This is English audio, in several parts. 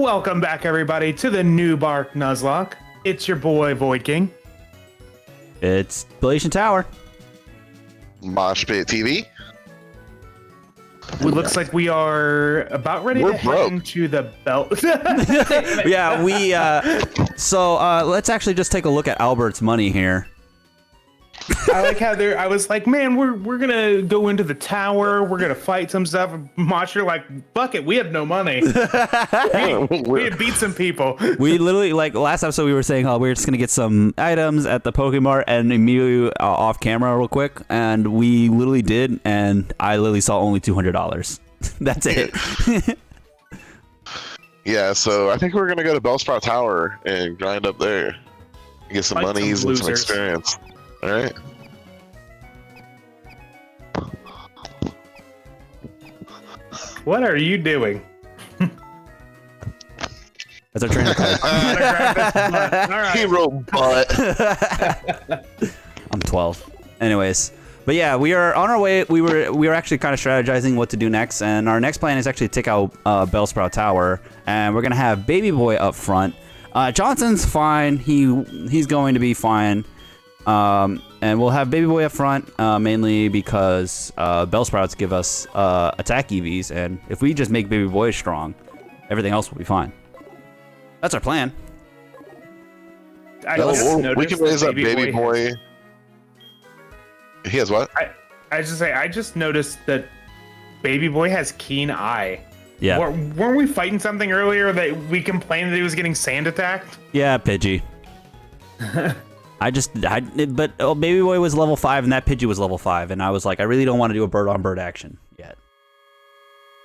Welcome back, everybody, to the new Bark Nuzlocke. It's your boy, Void King. It's Galatian Tower. Mosh Pit TV. It looks like we are about ready to head into the belt. Yeah, let's actually just take a look at Albert's money here. I like how I was like, man, we're gonna go into the tower, we're gonna fight some stuff. Mosh, you're like, fuck it, we have no money. we had beat some people. We literally, like last episode, we were saying, oh, we're just gonna get some items at the Pokemart and immediately off camera real quick, and we literally did, and I literally saw only $200. That's it. Yeah, so I think we're gonna go to Bellsprout Tower and grind up there, get some monies and some experience. All right. What are you doing? That's our trainer card. All right. Hero butt. I'm 12. Anyways, but yeah, we are on our way. We were actually kind of strategizing what to do next, and our next plan is actually to take out Bellsprout Tower, and we're gonna have Baby Boy up front. Johnson's fine. He's going to be fine. And we'll have Baby Boy up front, mainly because Bellsprouts give us attack EVs, and if we just make Baby Boy strong, everything else will be fine. That's our plan. We can raise up Baby Boy. He has what? I just noticed that Baby Boy has keen eye. Yeah. Weren't we fighting something earlier that we complained that he was getting sand attacked? Yeah, Pidgey. But Baby Boy was level 5 and that Pidgey was level 5, and I was like, I really don't want to do a bird on bird action yet.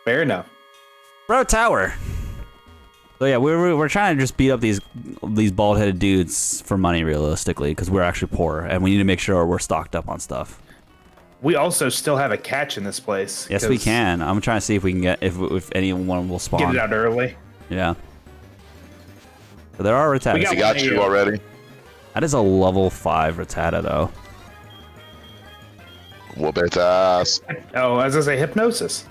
Fair enough. Bro Tower. So yeah, we're trying to just beat up these bald headed dudes for money realistically, because we're actually poor and we need to make sure we're stocked up on stuff. We also still have a catch in this place. Yes, we can. I'm trying to see if we can get if anyone will spawn. Get it out early. Yeah. So there are Rattata. We got you already. That is a level 5 Rattata, though. Whoop its ass. Oh, as I say, Hypnosis.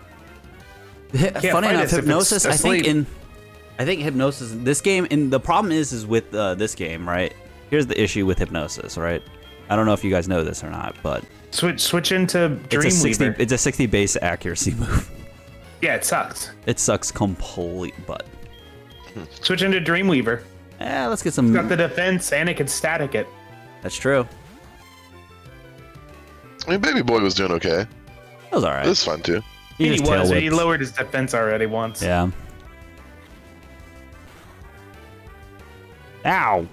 Funny enough, Hypnosis. I think Hypnosis. This game, and the problem is with this game, right? Here's the issue with Hypnosis, right? I don't know if you guys know this or not, but switch into Dreamweaver. It's a 60 base accuracy move. Yeah, it sucks. It sucks complete butt. Switch into Dreamweaver. Yeah, let's get some. It's got the defense and it can static it. That's true. I mean, Baby Boy was doing okay. That was alright. It was fun too. He lowered his defense already once. Yeah. Ow.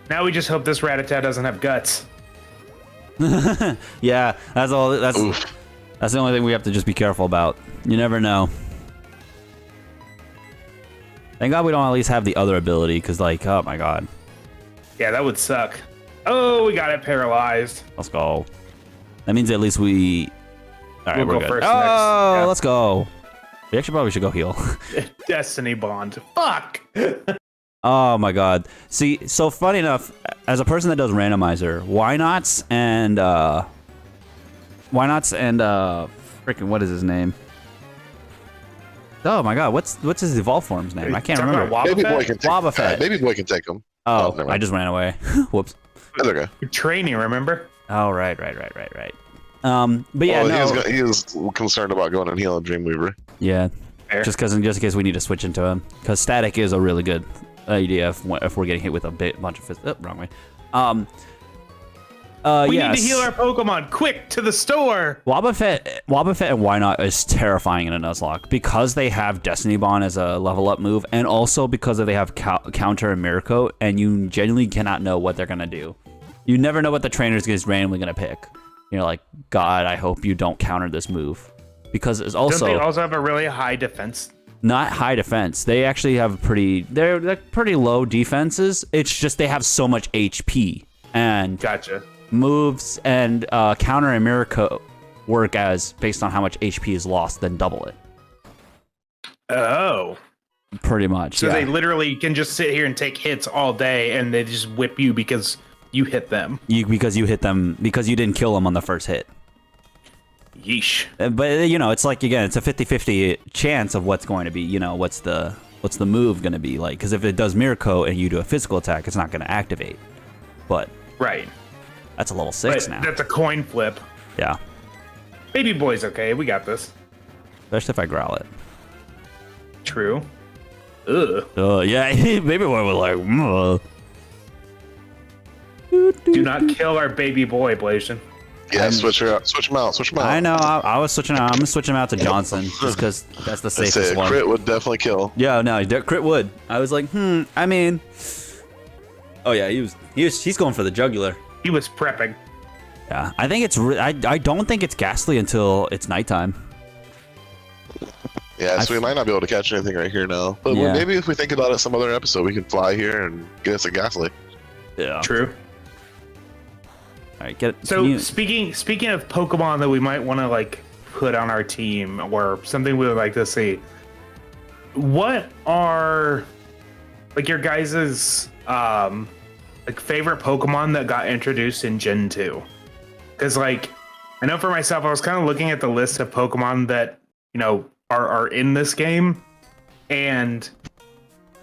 Now we just hope this Rattata doesn't have guts. Yeah, that's all. That's the only thing we have to just be careful about. You never know. Thank God we don't at least have the other ability, because, like, oh my God. Yeah, that would suck. Oh, we got it paralyzed. Let's go. That means at least we... All right, we'll we're go good. first Oh, next. Let's go. We actually probably should go heal. Destiny Bond. Fuck! Oh my God. See, so funny enough, as a person that does randomizer, why nots and freaking what is his name? Oh my God, what's his evolved form's name? I can't remember. Baby Boy can take Wobbuffet. Baby Boy can take him. Oh, I just ran away. Whoops. That's okay. You're training, remember? Oh, right. But yeah, no. He is concerned about going and healing Dreamweaver. Yeah. Fair. Just in case we need to switch into him, because static is a really good idea if we're getting hit with a bunch of wrong way. We need to heal our Pokemon. Quick, to the store. Wobbuffet and Wynot is terrifying in a Nuzlocke because they have Destiny Bond as a level up move, and also because they have counter and Mirror Coat, and you genuinely cannot know what they're gonna do. You never know what the trainer's just randomly gonna pick. You're like, God, I hope you don't counter this move, because it's also. Don't they also have a really high defense? Not high defense. They actually have they're pretty low defenses. It's just they have so much HP, and Gotcha. Moves and counter and Mirror Coat work as based on how much HP is lost, then double it. Oh. Pretty much. So they literally can just sit here and take hits all day, and they just whip you because you hit them. Because you hit them because you didn't kill them on the first hit. Yeesh. But you know, it's like again, it's a 50-50 chance of what's going to be. You know, what's the move going to be like? Because if it does Mirror Coat and you do a physical attack, it's not going to activate. But right, that's a level 6 but now. That's a coin flip. Yeah. Baby boy's okay. We got this. Especially if I growl it. True. Ugh. Yeah, Baby Boy was like, Do not kill our baby boy, Blasian. Yeah, switch him out. I know, I was switching out. I'm gonna switch him out to Johnson just because that's the safest one. Crit would definitely kill. Yeah, no, crit would. I was like, I mean, oh yeah, he's going for the jugular. He was prepping. Yeah, I think it's. I don't think it's ghastly until it's nighttime. Yeah, so we might not be able to catch anything right here now. But maybe if we think about it some other episode, we can fly here and get us a Ghastly. Yeah. True. All right, get it. So speaking of Pokemon that we might want to like put on our team or something we would like to see, what are like your guys's like favorite Pokemon that got introduced in Gen 2? Because like I know for myself, I was kind of looking at the list of Pokemon that are in this game, and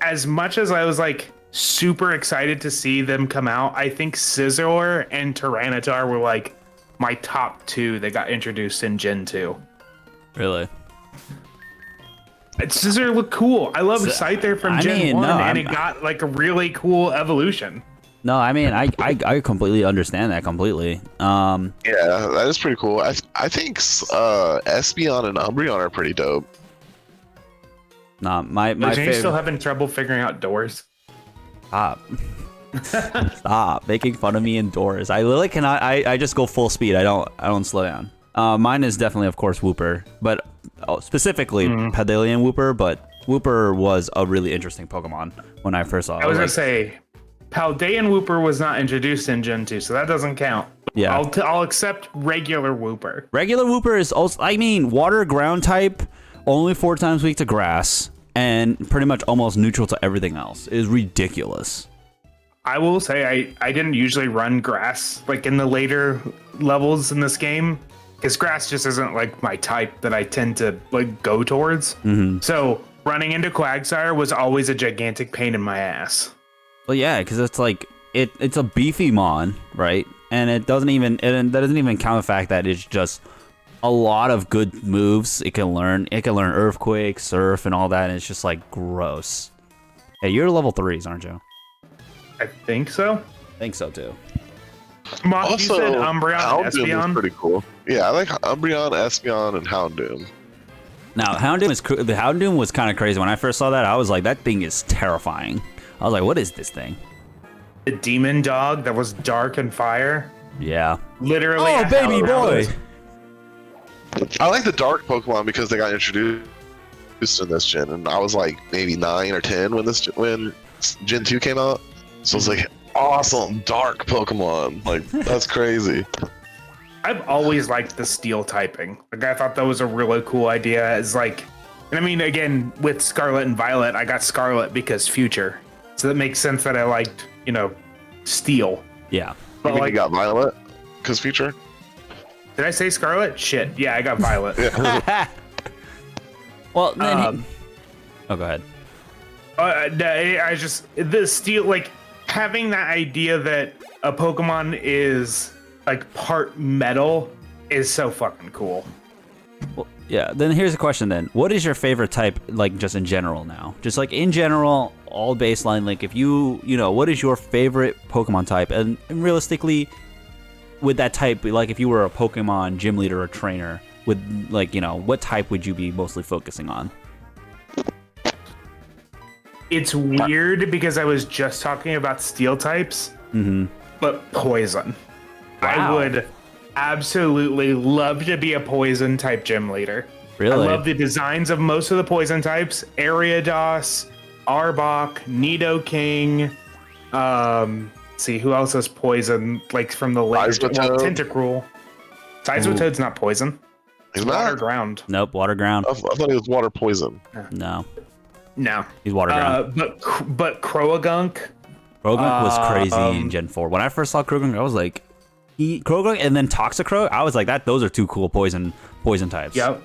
as much as I was like super excited to see them come out, I think Scizor and Tyranitar were like my top 2 that got introduced in Gen 2. Really? Scizor looked cool. I love Scyther from Gen 1, and it got like a really cool evolution. No, I mean, I completely understand that completely. Yeah, that is pretty cool. I think Espeon and Umbreon are pretty dope. Nah, my Are you favorite. still having trouble figuring out doors? Stop making fun of me indoors. I literally cannot. I just go full speed. I don't slow down. Mine is definitely, of course, Wooper, but specifically Padalian Wooper. But Wooper was a really interesting Pokemon when I first saw it. I was gonna say Paldean Wooper was not introduced in Gen 2, so that doesn't count. Yeah, I'll accept regular Wooper. Regular Wooper is also, I mean, water ground type, only 4 times weak to grass, and pretty much almost neutral to everything else. It is ridiculous. I will say I didn't usually run grass like in the later levels in this game, because grass just isn't like my type that I tend to like go towards. So running into Quagsire was always a gigantic pain in my ass. Well, yeah, because it's like it's a beefy mon, right? And that doesn't even count the fact that it's just a lot of good moves it can learn. It can learn Earthquake, Surf, and all that, and it's just like gross. Hey, you're level 3s, aren't you? I think so. I think so too. Moth, Also, you said Umbreon and Houndoom Espeon? is pretty cool. Yeah, I like Umbreon, Espeon, and Houndoom. Now, the Houndoom was kind of crazy. When I first saw that, I was like, that thing is terrifying. I was like, what is this thing? The demon dog that was dark and fire. Yeah. Literally. Oh, baby boy. I like the dark Pokemon because they got introduced in this gen, and I was like maybe 9 or 10 when Gen 2 came out. So it's like awesome dark Pokemon. Like that's crazy. I've always liked the steel typing. Like I thought that was a really cool idea. It's like, and I mean, again, with Scarlet and Violet, I got Scarlet because future. So that makes sense that I liked, steel. Yeah. But You got Violet because future. Did I say Scarlet? Shit. Yeah, I got Violet. Well, then oh, go ahead. I just the steel, like having that idea that a Pokemon is like part metal is so fucking cool. Well, yeah. Then here's a question. Then, what is your favorite type? Like just in general now, just like in general, all baseline. Like if what is your favorite Pokemon type? And realistically, with that type, like if you were a Pokemon gym leader or trainer, with like what type would you be mostly focusing on? It's weird because I was just talking about steel types, but poison. Wow. I would absolutely love to be a poison type gym leader. Really? I love the designs of most of the poison types: Ariados, Arbok, Nidoking. See who else is poison? Like from the later Tentacruel. Seismitoad's not poison. He's Water not. ground. Nope, water ground. I thought he was water poison. No, No. he's water ground. But Croagunk. Krogunk was crazy in Gen 4. When I first saw Krogunk, I was like, Croagunk and then Toxicroak. I was like, those are two cool poison types. Yep.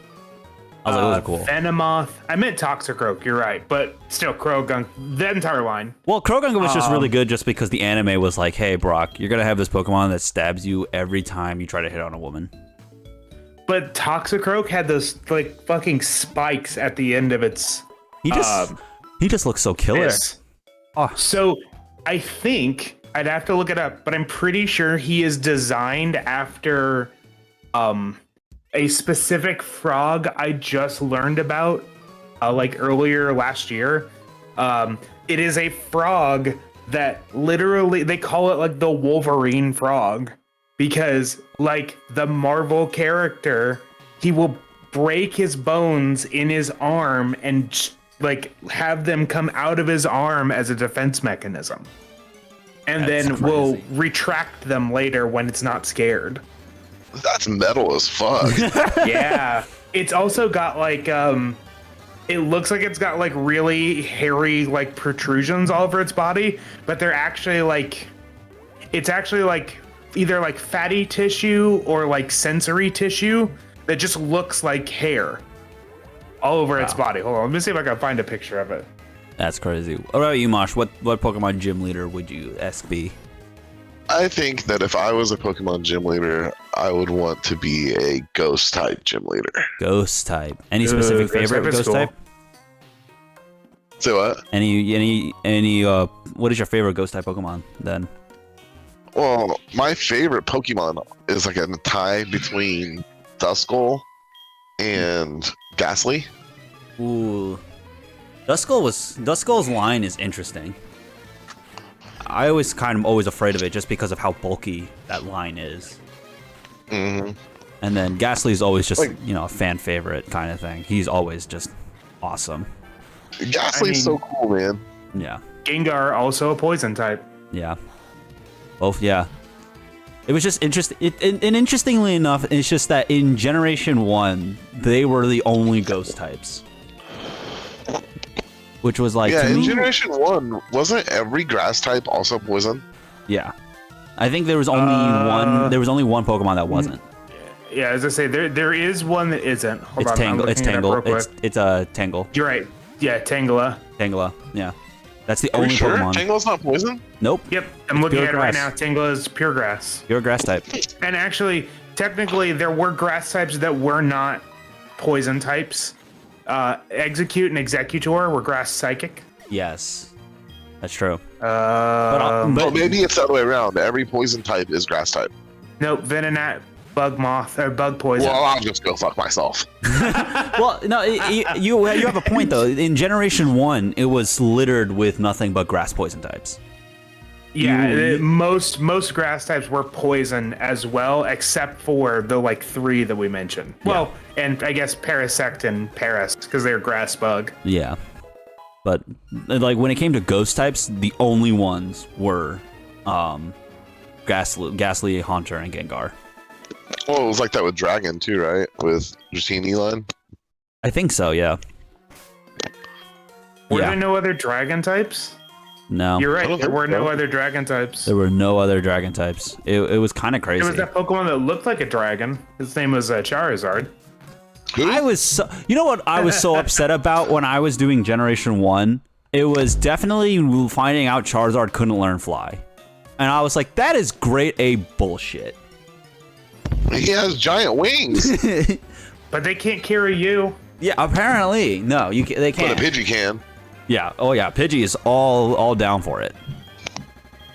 I was like, those are cool. Venomoth. I meant Toxicroak, you're right. But still, Croagunk, the entire line. Well, Croagunk was just really good just because the anime was like, hey, Brock, you're going to have this Pokemon that stabs you every time you try to hit on a woman. But Toxicroak had those, like, fucking spikes at the end of its... He just looks so killer. Oh. So, I think, I'd have to look it up, but I'm pretty sure he is designed after... a specific frog I just learned about like earlier last year. It is a frog that literally, they call it like the Wolverine frog because like the Marvel character, he will break his bones in his arm and like have them come out of his arm as a defense mechanism. And That's then crazy. will retract them later when it's not scared. That's metal as fuck. Yeah, it's also got like it looks like it's got like really hairy like protrusions all over its body, but they're actually like, it's actually like either like fatty tissue or like sensory tissue that just looks like hair all over its body. Hold on, let me see if I can find a picture of it. That's crazy. What about you, Mosh? What Pokemon gym leader would you be? I think that if I was a Pokemon gym leader, I would want to be a ghost type gym leader. Ghost type. Any specific favorite ghost type? Say what? Any what is your favorite ghost type Pokemon then? Well, my favorite Pokemon is like a tie between Duskull and Ghastly. Ooh. Duskull's line is interesting. I was kind of always afraid of it just because of how bulky that line is. Mm-hmm. And then Ghastly's always just, Like, a fan favorite kind of thing. He's always just awesome. Ghastly's so cool, man. Yeah. Gengar, also a poison type. Yeah. Both, yeah. It was just interesting. And interestingly enough, it's just that in Generation 1, they were the only ghost types. Which was like, yeah, to in me, Generation 1, wasn't every grass type also poison? yeah. I think there was only one Pokemon that wasn't. Yeah, as I say, there is one that isn't. Hold It's on, I'm Tangle. It's looking it up Tangle. real quick. It's a Tangle. You're right. Yeah, Tangela. Tangela. Yeah. That's the Are only you sure? Pokemon. Tangle's not poison? Nope. Yep, I'm looking pure at it right grass. now. Tangela is pure grass. You're a grass type. And actually, technically, there were grass types that were not poison types. Execute and Executor were grass psychic. Yes. That's true. But maybe it's the other way around. Every poison type is grass type. Nope, Venonat, Bug Moth, or Bug Poison. Well, I'll just go fuck myself. Well, no, you have a point though. In Generation 1, it was littered with nothing but grass poison types. Yeah, most grass types were poison as well, except for the like 3 that we mentioned. Yeah. Well, and I guess Parasect and Paras, because they're grass bug. Yeah. But like when it came to ghost types, the only ones were Ghastly, Haunter, and Gengar. Well, it was like that with Dragon too, right? With Dratini line. I think so, yeah. Were Yeah. there no other dragon types? No. You're I right, don't there think were no so. other dragon types. There were no other dragon types. It was kind of crazy. There was that Pokemon that looked like a dragon. His name was Charizard. Who? I was so, you know what I was so upset about when I was doing Generation 1? It was definitely finding out Charizard couldn't learn Fly. And I was like, that is grade A bullshit. He has giant wings. But they can't carry you. Yeah, apparently. No, they But can't. a Pidgey can. Yeah. Oh yeah, Pidgey is all down for it.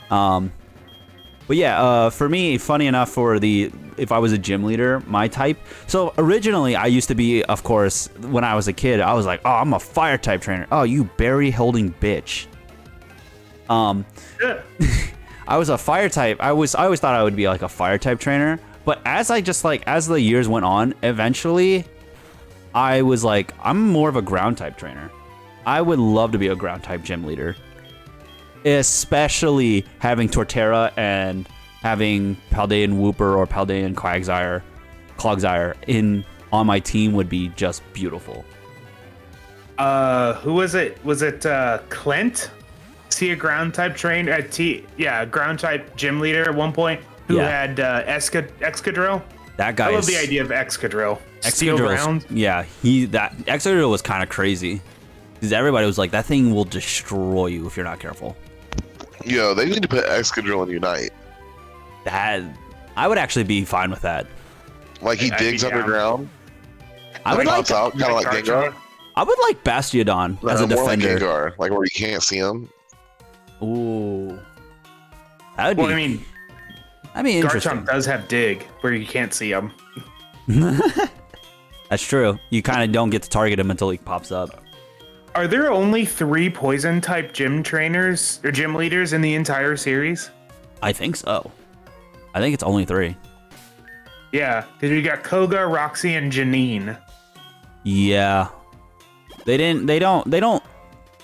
But yeah, for me, funny enough, if I was a gym leader, my type. So originally, I used to be, of course, when I was a kid, I was like, oh, I'm a fire type trainer. Oh, you berry holding bitch. Yeah. I was a fire type. I always thought I would be like a fire type trainer. But as the years went on, eventually, I was like, I'm more of a ground type trainer. I would love to be a ground type gym leader. Especially having Torterra and having Paldean Wooper or Paldean Clogsire on my team would be just beautiful. Who was it? Was it Clint? Is he a ground type trainer? Ground type gym leader at one point? who Yeah. had Excadrill. That guy I love is the idea of Excadrill. Steel ground. Yeah, that Excadrill was kind of crazy because everybody was like, that thing will destroy you if you're not careful. Yo, they need to put Excadrill in Unite. That I would actually be fine with that. Like he I'd be digs down. underground. I would like pops out, kind of like Gengar. I would like Bastiodon as a More like defender. Gengar, like where you can't see him. Ooh, that would Well, be. I mean, That'd be interesting. Garchomp does have dig, where you can't see him. That's true. You kind of don't get to target him until he pops up. Are there only 3 poison type gym trainers or gym leaders in the entire series? I think so. I think it's only 3. Yeah, because you got Koga, Roxy, and Janine. Yeah. They don't.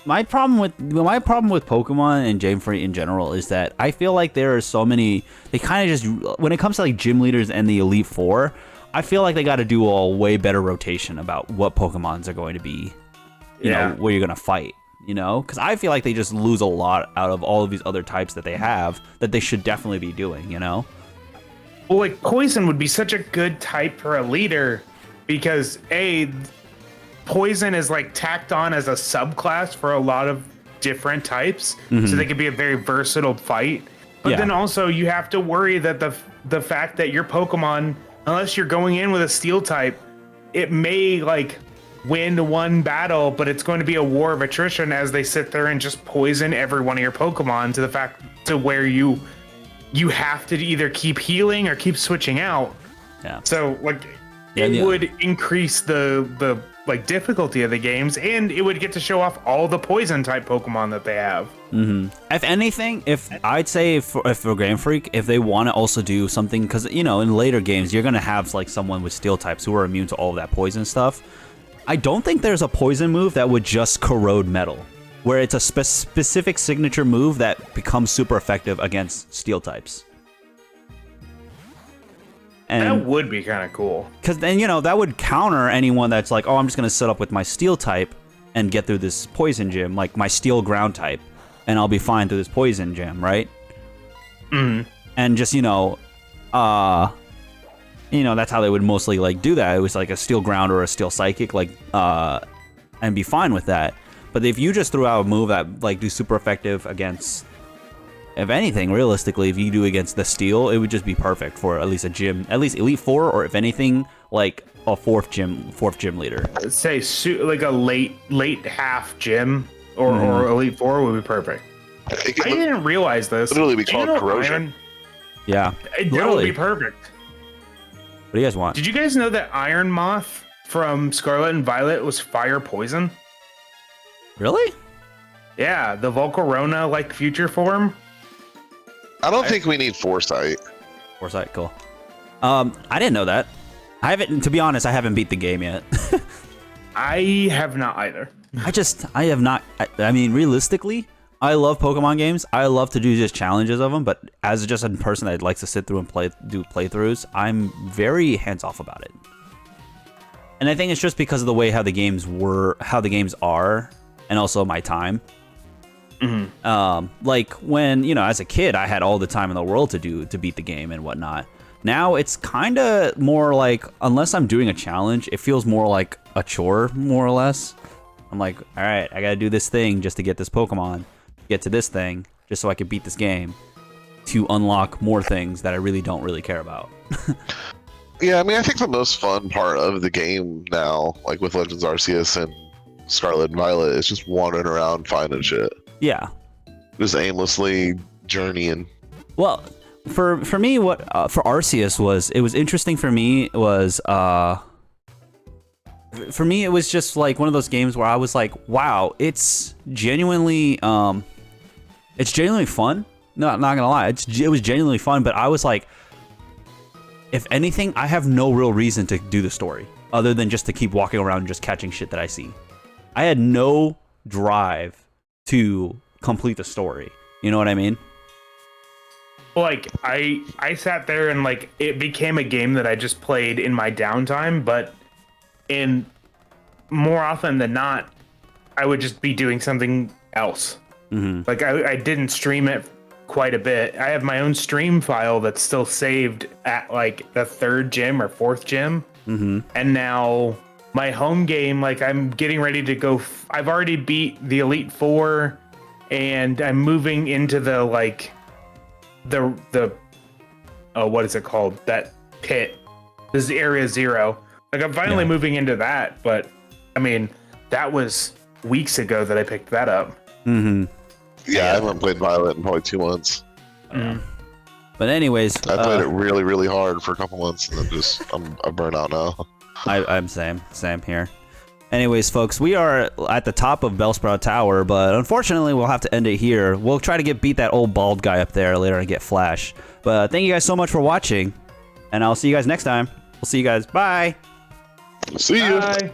My problem with Pokemon and Game Freak in general is that I feel like there are so many. They kind of just, when it comes to like gym leaders and the Elite Four, I feel like they got to do a way better rotation about what Pokemons are going to be. You know, where you're gonna fight. You know, because I feel like they just lose a lot out of all of these other types that they have that they should definitely be doing. You know. Well, like Poison would be such a good type for a leader because Poison is like tacked on as a subclass for a lot of different types, so they could be a very versatile fight. But then also you have to worry that the fact that your Pokemon, unless you're going in with a Steel type, it may like win one battle, but it's going to be a war of attrition as they sit there and just poison every one of your Pokemon to the fact to where you have to either keep healing or keep switching out. Yeah. So like it would increase the like difficulty of the games, and it would get to show off all the poison type Pokemon that they have. If anything, if I'd say for Game Freak, if they want to also do something, because you know in later games you're gonna have like someone with Steel types who are immune to all of that poison stuff. I don't think there's a poison move that would just corrode metal, where it's a specific signature move that becomes super effective against Steel types. And That would be kind of cool. because then, you know, that would counter anyone that's like, oh, I'm just going to set up with my Steel type and get through this poison gym, like my Steel ground type, and I'll be fine through this poison gym, right? And just, that's how they would mostly like do that. It was like a Steel ground or a Steel psychic, like, and be fine with that. But if you just threw out a move that like do super effective against, if anything, realistically, if you do against the Steel, it would just be perfect for at least a gym, at least Elite Four, or if anything, like a fourth gym leader. Say like a late half gym or Elite Four would be perfect. I didn't realize this. Literally be called Iron- corrosion. Yeah, That would literally. be perfect. What do you guys want? Did you guys know that Iron Moth from Scarlet and Violet was fire poison? Really? Yeah, the Volcarona like future form. I don't think we need Foresight. Foresight, cool. I didn't know that. I haven't, to be honest, I haven't beat the game yet. I have not either. I have not. I mean, realistically, I love Pokemon games. I love to do just challenges of them, but as just a person that likes to sit through and do playthroughs, I'm very hands off about it. And I think it's just because of the way how the games are, and also my time. Like when, as a kid, I had all the time in the world to beat the game and whatnot. Now it's kind of more like, unless I'm doing a challenge, it feels more like a chore, more or less. I'm like, all right, I gotta do this thing just to get this Pokemon, get to this thing, just so I can beat this game, to unlock more things that I really don't really care about. Yeah, I mean, I think the most fun part of the game now, like with Legends Arceus and Scarlet and Violet, is just wandering around finding shit. Yeah. Just aimlessly journeying. Well, for me, what for Arceus was interesting. For me was it was just like one of those games where I was like, wow, it's genuinely fun. No, not gonna lie, it was genuinely fun. But I was like, if anything, I have no real reason to do the story other than just to keep walking around and just catching shit that I see. I had no drive to complete the story. You know what I mean? Like I sat there and like it became a game that I just played in my downtime, but in more often than not, I would just be doing something else. Like I didn't stream it quite a bit. I have my own stream file that's still saved at like the 3rd gym or 4th gym. Mm-hmm. And now my home game, like I'm getting ready to go. I've already beat the Elite Four, and I'm moving into the like the what is it called? That pit. This is Area 0. Like I'm finally moving into that, but I mean that was weeks ago that I picked that up. Mm-hmm. Yeah, I haven't played Violet in probably 2 months. But anyways, I played it really, really hard for a couple months, and then I'm burnt out now. I'm same here. Anyways, folks, we are at the top of Bellsprout Tower, but unfortunately, we'll have to end it here. We'll try to beat that old bald guy up there later and get Flash. But thank you guys so much for watching, and I'll see you guys next time. We'll see you guys. Bye. See you. Bye.